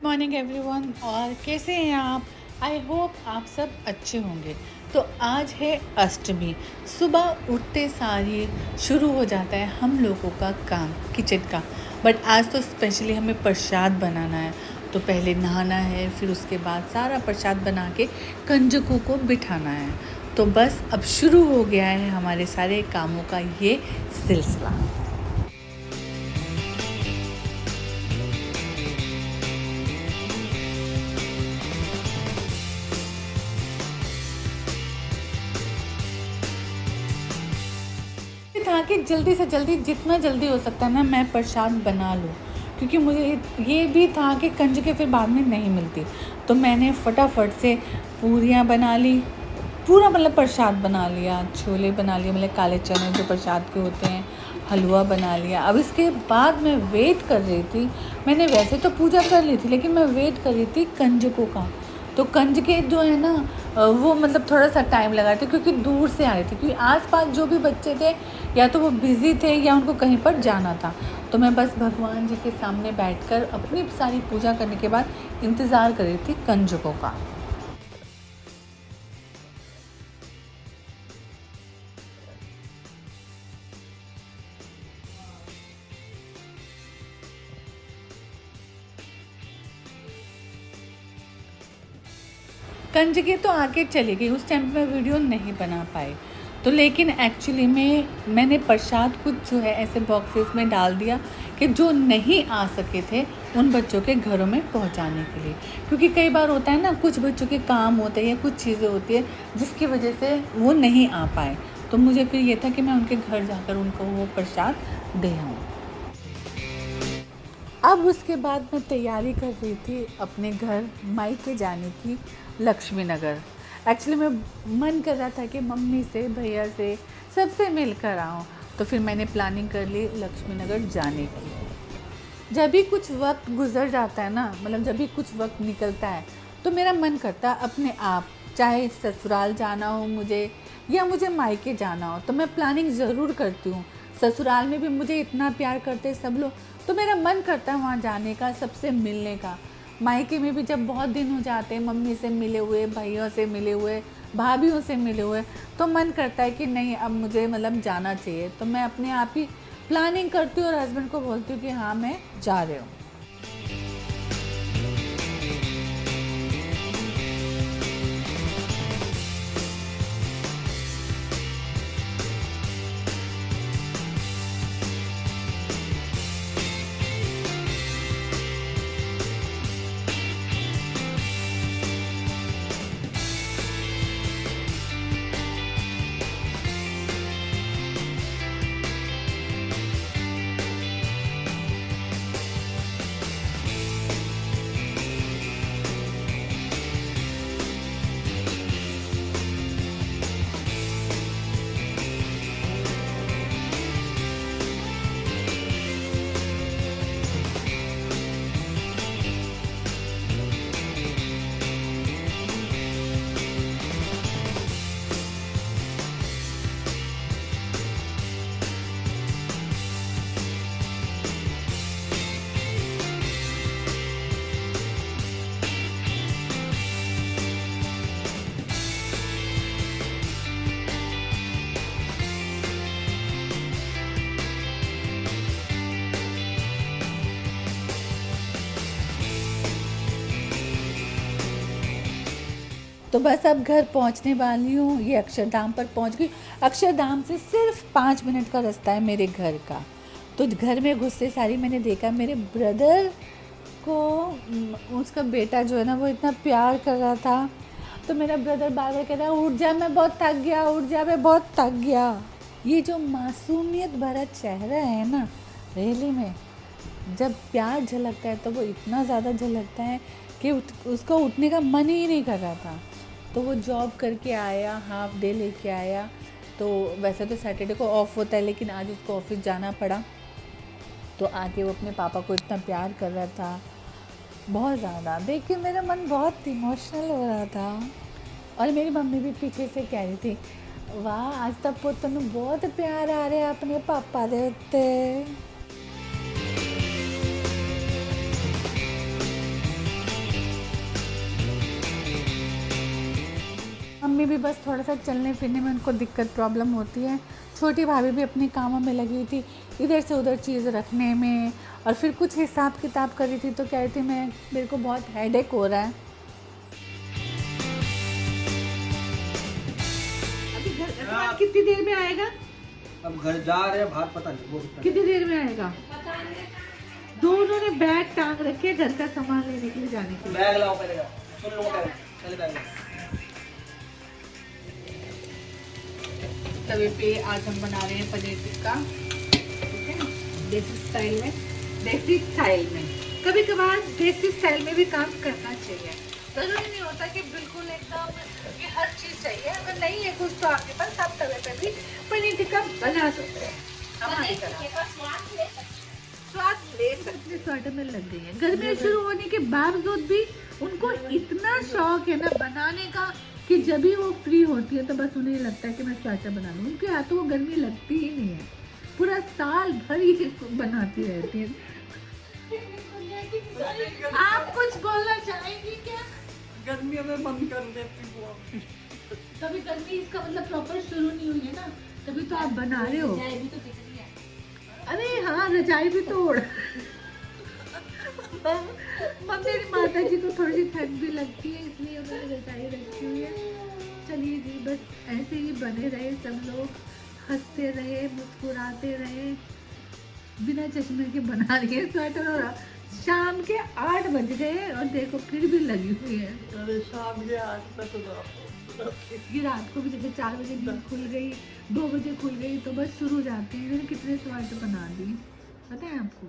Morning everyone. और कैसे हैं आप? आई होप आप सब अच्छे होंगे। तो आज है अष्टमी। सुबह उठते सार ही शुरू हो जाता है हम लोगों का काम किचन का। बट आज तो स्पेशली हमें प्रसाद बनाना है। तो पहले नहाना है, फिर उसके बाद सारा प्रसाद बना के कंजकों को बिठाना है। तो बस अब शुरू हो गया है हमारे सारे कामों का ये सिलसिला। था कि जल्दी से जल्दी जितना जल्दी हो सकता है ना मैं प्रसाद बना लूँ, क्योंकि मुझे ये भी था कि कंजकें फिर बाद में नहीं मिलती। तो मैंने फटाफट से पूरियाँ बना ली, पूरा मतलब प्रसाद बना लिया, छोले बना लिए मतलब काले चने जो प्रसाद के होते हैं, हलवा बना लिया। अब इसके बाद मैं वेट कर रही थी, मैंने वैसे तो पूजा कर ली थी लेकिन मैं वेट कर रही थी कंजकों का। तो कंजके जो है ना वो मतलब थोड़ा सा टाइम लगा था, क्योंकि दूर से आ रहे थे, क्योंकि आसपास जो भी बच्चे थे या तो वो बिज़ी थे या उनको कहीं पर जाना था। तो मैं बस भगवान जी के सामने बैठकर अपनी सारी पूजा करने के बाद इंतज़ार कर रही थी कंजकों का। कंजके तो आके चली गई, उस टाइम पे मैं वीडियो नहीं बना पाई। तो लेकिन एक्चुअली में मैंने प्रसाद कुछ जो है ऐसे बॉक्सेस में डाल दिया कि जो नहीं आ सके थे उन बच्चों के घरों में पहुंचाने के लिए, क्योंकि कई बार होता है ना कुछ बच्चों के काम होते हैं या कुछ चीज़ें होती है जिसकी वजह से वो नहीं आ पाए। तो मुझे फिर ये था कि मैं उनके घर जाकर उनको वो प्रसाद दे आऊँ। अब उसके बाद मैं तैयारी कर रही थी अपने घर मायके जाने की, लक्ष्मी नगर। एक्चुअली मैं मन कर रहा था कि मम्मी से, भैया से, सबसे मिलकर आऊँ। तो फिर मैंने प्लानिंग कर ली लक्ष्मी नगर जाने की। जब भी कुछ वक्त गुजर जाता है ना, मतलब जब भी कुछ वक्त निकलता है तो मेरा मन करता है अपने आप, चाहे ससुराल जाना हो मुझे या मुझे मायके जाना हो, तो मैं प्लानिंग ज़रूर करती हूँ। ससुराल में भी मुझे इतना प्यार करते सब लोग, तो मेरा मन करता है वहाँ जाने का, सबसे मिलने का। मायके में भी जब बहुत दिन हो जाते हैं मम्मी से मिले हुए, भैया से मिले हुए, भाभीयों से मिले हुए, तो मन करता है कि नहीं अब मुझे मतलब जाना चाहिए। तो मैं अपने आप ही प्लानिंग करती हूँ और हस्बैंड को बोलती हूँ कि हाँ मैं जा रही हूँ। तो बस अब घर पहुंचने वाली हूँ, ये अक्षरधाम पर पहुंच गई। अक्षरधाम से सिर्फ 5 मिनट का रास्ता है मेरे घर का। तो घर में घुसते सारी मैंने देखा मेरे ब्रदर को, उसका बेटा जो है ना वो इतना प्यार कर रहा था। तो मेरा ब्रदर बार बार कह रहा उठ जा मैं बहुत थक गया, उठ जा मैं बहुत थक गया। ये जो मासूमियत भरा चेहरा है ना, रियली में जब प्यार झलकता है तो वो इतना ज़्यादा झलकता है कि उसको उठने का मन ही नहीं कर रहा था। तो वो जॉब करके आया, हाफ डे लेके आया। तो वैसे तो सैटरडे को ऑफ होता है लेकिन आज उसको ऑफिस जाना पड़ा। तो आके वो अपने पापा को इतना प्यार कर रहा था, बहुत ज़्यादा देख के मेरा मन बहुत इमोशनल हो रहा था। और मेरी मम्मी भी पीछे से कह रही थी वाह आज तक पुੱਤ ਨੂੰ बहुत प्यार आ रहा अपने पापा ਦੇ ਉੱਤੇ। मम्मी भी बस थोड़ा सा चलने फिरने में उनको दिक्कत प्रॉब्लम होती है। छोटी भाभी भी अपने कामों में लगी हुई थी, इधर से उधर चीज़ रखने में, और फिर कुछ हिसाब किताब कर रही थी तो कह रही थी मेरे को बहुत हेडेक हो रहा है। अभी घर कितनी देर में आएगा? अब घर जा रहे हैं, बाहर पता नहीं वो कितनी देर में आएगा? दोनों ने बैग टांग रखे घर का सामान लेने के लिए जाने के लिए। बैग लाओ पहले, सुन लो बैग, चले बैग। तवे पे आज हम बना रहे हैं पनीर टिक्का, ठीक है, देसी स्टाइल में। देसी स्टाइल में कभी कभार देसी स्टाइल में भी काम करना चाहिए। जरूरी नहीं होता कि बिल्कुल एकदम कि हर चीज़ चाहिए। अगर नहीं है कुछ तो आपके पास, आप तवे पे भी पनीर टिक्का बना सकते हैं हमारी तरह। स्वाद ले सकते। स्वेटर में लग गई है। गर्मी शुरू होने के बावजूद भी उनको इतना शौक है ना बनाने का कि जब भी वो फ्री होती है तो बस उन्हें लगता है कि मैं स्वेटर बना लूँ। उनके हाथों को गर्मी लगती ही नहीं है, पूरा साल भर ही बनाती रहती है। आप कुछ बोलना चाहेंगी क्या? गर्मियों में बंद कर देती हूँ। कभी गर्मी इसका मतलब प्रॉपर शुरू नहीं हुई है ना, तभी तो आप बना रहे हो। अरे हाँ, रजाई भी तोड़। मेरी माता जी को थोड़ी सी ठंड भी लगती है, इसलिए उन्होंने रजाई रखी हुई है। चलिए जी, बस ऐसे ही बने रहे सब लोग, हंसते रहे, मुस्कुराते रहे। बिना चश्मे के बना रही है स्वेटर, और शाम के 8 बज गए और देखो फिर भी लगी हुई है। अरे शाम के 8 तक ये रात को भी जैसे 4 बजे नींद खुल गई, 2 बजे खुल गई तो बस शुरू हो जाते हैं। मैंने कितने स्वेटर बना दिए पता है आपको?